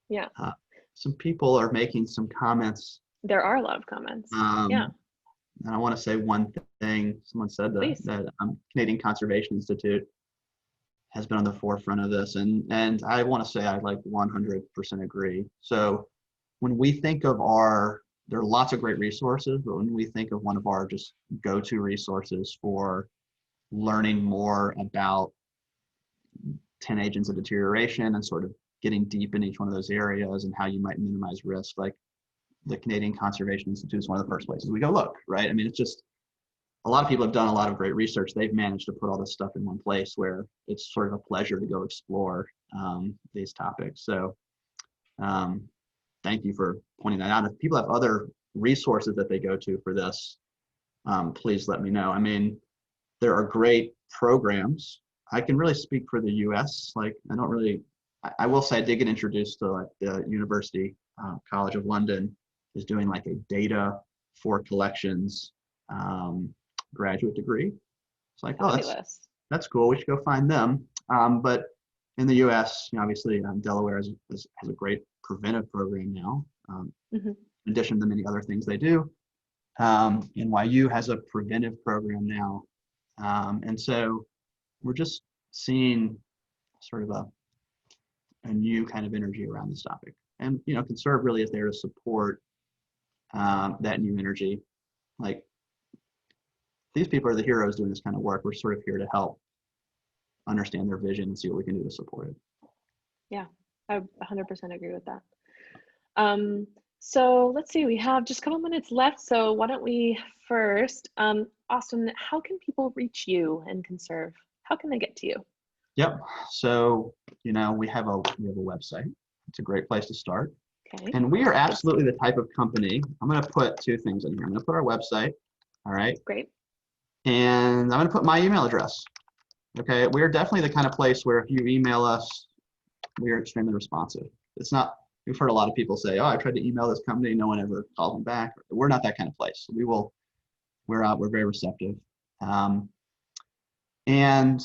Yeah. Uh, some people are making some comments. There are a lot of comments. Yeah, And I want to say one thing. Someone said please. that Canadian Conservation Institute has been on the forefront of this, and I want to say I like 100% agree. So when we think of there are lots of great resources, but when we think of one of our just go-to resources for learning more about 10 agents of deterioration and sort of getting deep in each one of those areas and how you might minimize risk, like the Canadian Conservation Institute is one of the first places we go look, right? I mean, it's just a lot of people have done a lot of great research. They've managed to put all this stuff in one place where it's sort of a pleasure to go explore these topics. So thank you for pointing that out. If people have other resources that they go to for this, please let me know. I mean, there are great programs. I can really speak for the US. Like, I will say I did get introduced to like the University College of London is doing like a data for collections graduate degree. It's like, oh, Fabulous. that's cool. We should go find them. But in the US, obviously Delaware has a great preventive program now, in addition to many other things they do. NYU has a preventive program now. And so we're just seeing sort of a new kind of energy around this topic. And, Conserve really is there to support that new energy. Like, these people are the heroes doing this kind of work. We're sort of here to help understand their vision and see what we can do to support it. Yeah, I 100% agree with that. So let's see, we have just a couple minutes left. So why don't we first, Austin, how can people reach you and Conserve? How can they get to you? Yep. So, we have a website. It's a great place to start. Okay. And we are absolutely the type of company. I'm going to put two things in here. I'm going to put our website. All right. Great. And I'm going to put my email address. Okay. We are definitely the kind of place where if you email us, we are extremely responsive. It's not, we've heard a lot of people say, oh, I tried to email this company. No one ever called me back. We're not that kind of place. We're very receptive. And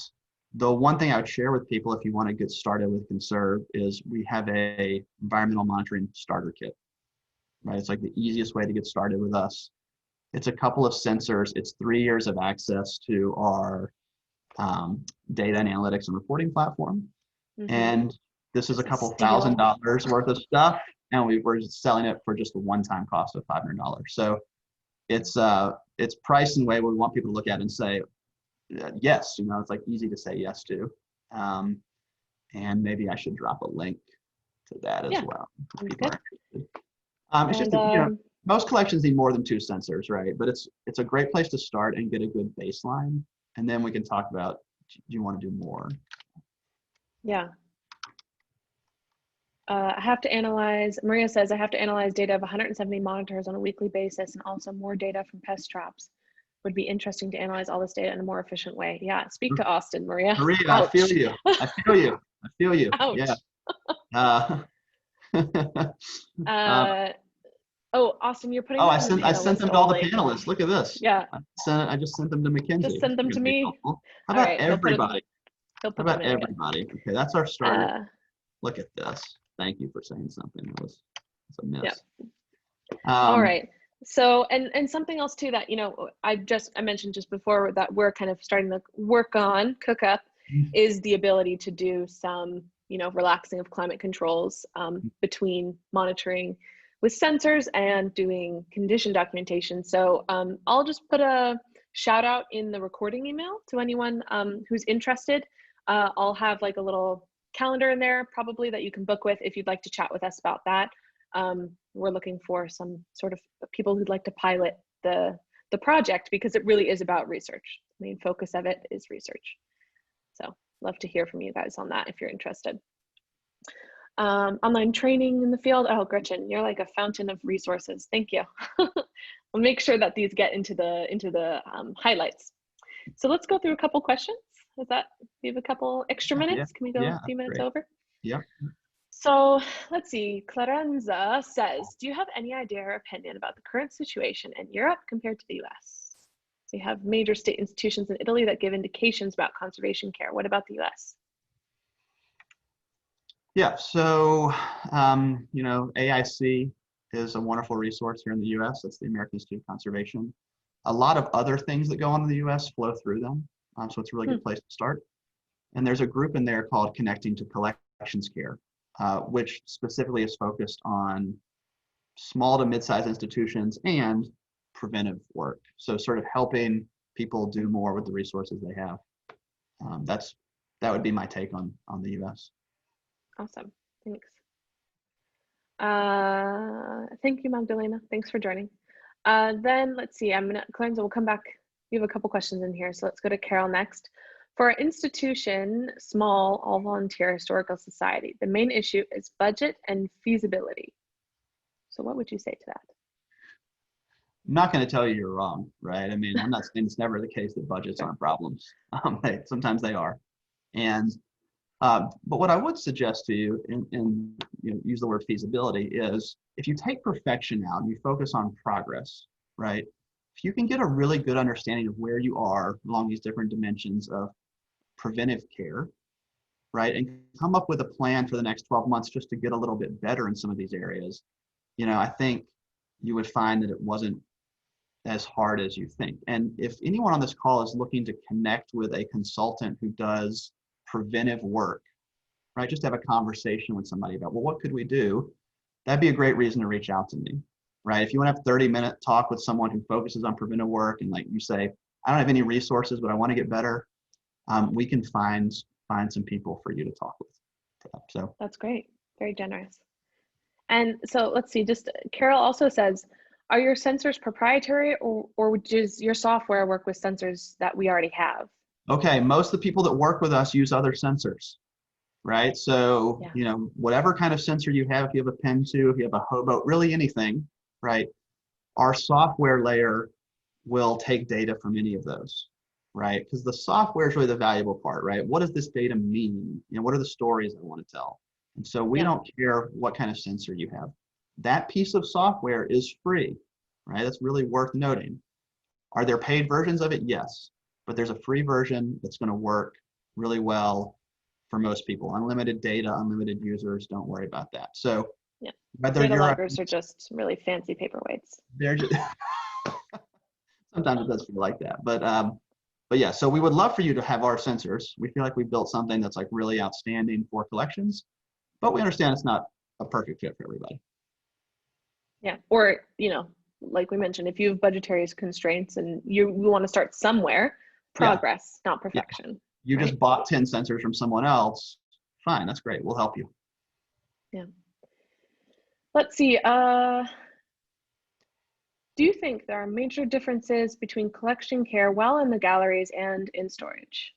the one thing I would share with people if you want to get started with Conserve is we have a environmental monitoring starter kit, right? It's like the easiest way to get started with us. It's a couple of sensors. It's 3 years of access to our data and analytics and reporting platform. And this is a couple $1,000s worth of stuff. And we're selling it for just a one-time cost of $500. So it's priced in a way where we want people to look at it and say, yes, it's like easy to say yes to. And maybe I should drop a link to that as well. If people are interested. It's just that, most collections need more than 2 sensors, right? But it's a great place to start and get a good baseline. And then we can talk about, do you want to do more? Yeah. I have to analyze, Maria says, I have to analyze data of 170 monitors on a weekly basis and also more data from pest traps. Would be interesting to analyze all this data in a more efficient way. Yeah, speak to Austin, Maria. Maria, Ouch. I feel you. I feel you. I feel you. Ouch. Yeah. Oh, Austin, you're putting. Oh, I sent them to all the panelists. Look at this. Yeah. I just sent them to Mackenzie. Just send them to me. How about everybody? How about everybody? Okay, that's our starter. Look at this. Thank you for saying something. That's a miss. Yeah. All right. So, and something else too that, I mentioned just before that we're kind of starting to cook up is the ability to do some, relaxing of climate controls between monitoring with sensors and doing condition documentation. So I'll just put a shout out in the recording email to anyone who's interested. I'll have like a little calendar in there probably that you can book with if you'd like to chat with us about that. We're looking for some sort of people who'd like to pilot the project because it really is about research. The main focus of it is research. So love to hear from you guys on that if you're interested. Online training in the field. Oh, Gretchen, you're like a fountain of resources. Thank you. I'll make sure that these get into the highlights. So let's go through a couple questions. We have a couple extra minutes? Yeah. Can we go a few minutes over? Yeah. So let's see, Clarenza says, do you have any idea or opinion about the current situation in Europe compared to the US? So you have major state institutions in Italy that give indications about conservation care. What about the US? Yeah, so, AIC is a wonderful resource here in the US. That's the American Institute of Conservation. A lot of other things that go on in the US flow through them. So it's a really good place to start. And there's a group in there called Connecting to Collections Care, which specifically is focused on small to mid-sized institutions and preventive work. So sort of helping people do more with the resources they have. That would be my take on the US. Awesome, thanks. Thank you, Magdalena. Thanks for joining. Then let's see, Clarence, we'll come back. You have a couple questions in here, so let's go to Carol next. For our institution, small, all-volunteer historical society, the main issue is budget and feasibility. So what would you say to that? I'm not going to tell you you're wrong, right? I mean, I'm not saying it's never the case that budgets aren't problems. Sometimes they are. And but what I would suggest to you, and use the word feasibility, is if you take perfection out and you focus on progress, right? If you can get a really good understanding of where you are along these different dimensions of preventive care, right, and come up with a plan for the next 12 months just to get a little bit better in some of these areas, I think you would find that it wasn't as hard as you think. And if anyone on this call is looking to connect with a consultant who does preventive work, right, just have a conversation with somebody about, well, what could we do? That'd be a great reason to reach out to me, right? If you want to have a 30-minute talk with someone who focuses on preventive work and like you say, I don't have any resources, but I want to get better, we can find some people for you to talk with. So that's great. Very generous. And so let's see, just Carol also says, are your sensors proprietary or does your software work with sensors that we already have? Okay, most of the people that work with us use other sensors, right? So, whatever kind of sensor you have, if you have a Pen 2, if you have a Hobo, really anything, right? Our software layer will take data from any of those, right? Because the software is really the valuable part, right? What does this data mean? What are the stories I want to tell? And so we don't care what kind of sensor you have. That piece of software is free, right? That's really worth noting. Are there paid versions of it? Yes. But there's a free version that's going to work really well for most people. Unlimited data, unlimited users, don't worry about that. So whether data loggers are just really fancy paperweights. They're just sometimes it does feel like that. But yeah, so we would love for you to have our sensors. We feel like we built something that's like really outstanding for collections, but we understand it's not a perfect fit for everybody. Yeah, or like we mentioned, if you have budgetary constraints and you want to start somewhere, progress, not perfection. You right? just bought 10 sensors from someone else. Fine, that's great. We'll help you. Yeah. Let's see. Do you think there are major differences between collection care while in the galleries and in storage?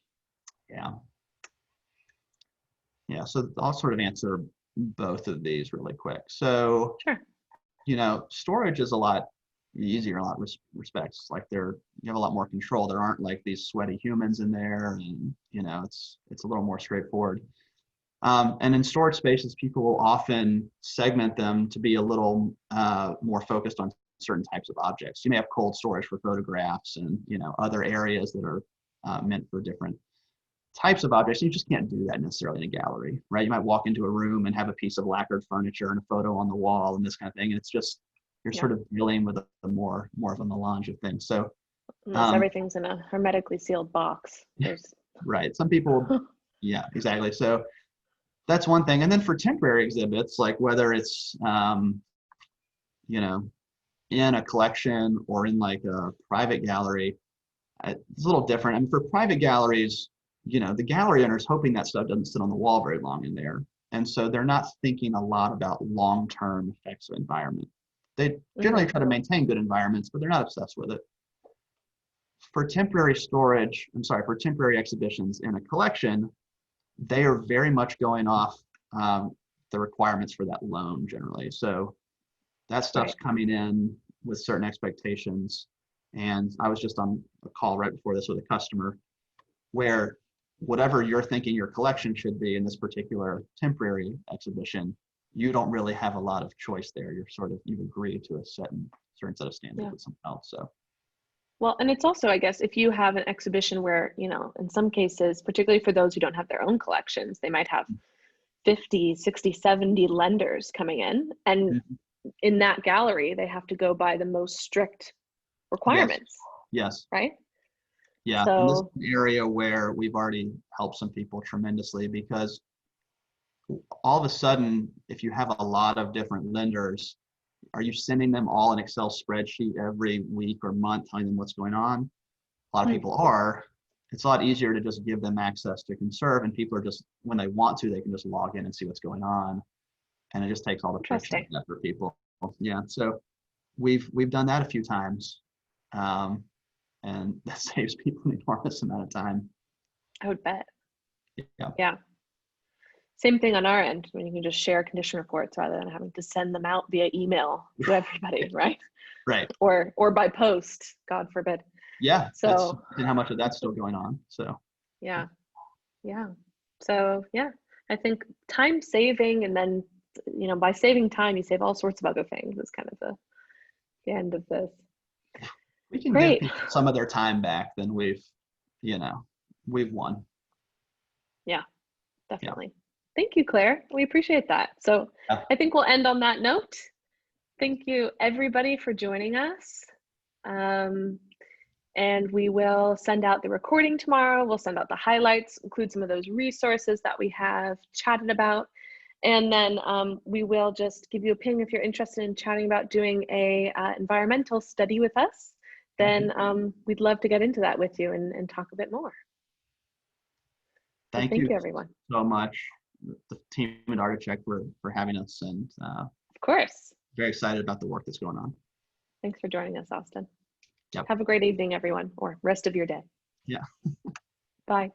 Yeah. Yeah, so I'll sort of answer both of these really quick. So, Sure. Storage is a lot easier in a lot of respects. Like you have a lot more control. There aren't like these sweaty humans in there, and it's a little more straightforward. And in storage spaces, people will often segment them to be a little more focused on certain types of objects. You may have cold storage for photographs and other areas that are meant for different types of objects. You just can't do that necessarily in a gallery, right? You might walk into a room and have a piece of lacquered furniture and a photo on the wall and this kind of thing, and it's just you're sort of dealing with a more of a melange of things. So unless everything's in a hermetically sealed box. Right. Some people, yeah, exactly. So that's one thing. And then for temporary exhibits, like whether it's in a collection or in like a private gallery, it's a little different. I mean, for private galleries, the gallery owner is hoping that stuff doesn't sit on the wall very long in there. And so they're not thinking a lot about long-term effects of environment. They generally try to maintain good environments, but they're not obsessed with it. For temporary exhibitions in a collection, they are very much going off the requirements for that loan generally. So that stuff's coming in with certain expectations. And I was just on a call right before this with a customer where whatever you're thinking your collection should be in this particular temporary exhibition, you don't really have a lot of choice there. You've agreed to a certain set of standards with someone else. So. Well, and it's also, I guess, if you have an exhibition where, in some cases, particularly for those who don't have their own collections, they might have 50, 60, 70 lenders coming in. And in that gallery, they have to go by the most strict requirements. Yes. Right? Yeah. So, and this is an area where we've already helped some people tremendously, because all of a sudden, if you have a lot of different lenders, are you sending them all an Excel spreadsheet every week or month telling them what's going on? A lot of people are. It's a lot easier to just give them access to Conserve, and people are just, when they want to, they can just log in and see what's going on. And it just takes all the friction out for people. Yeah, so we've done that a few times. And that saves people an enormous amount of time. I would bet. Yeah. Same thing on our end, when you can just share condition reports rather than having to send them out via email to everybody, right? Right. Or by post, God forbid. Yeah. So and how much of that's still going on. So. Yeah. So I think time saving, and then by saving time, you save all sorts of other things, is kind of the end of this. We can give people some of their time back, then we've won. Yeah, definitely. Yeah. Thank you, Claire. We appreciate that. So I think we'll end on that note. Thank you, everybody, for joining us. And we will send out the recording tomorrow. We'll send out the highlights, include some of those resources that we have chatted about. And then we will just give you a ping if you're interested in chatting about doing a environmental study with us. Then we'd love to get into that with you and talk a bit more. Thank you, everyone, so much, the team at Artcheck for having us, and of course, very excited about the work that's going on. Thanks for joining us, Austin. Yep. Have a great evening, everyone, or rest of your day. Yeah. Bye.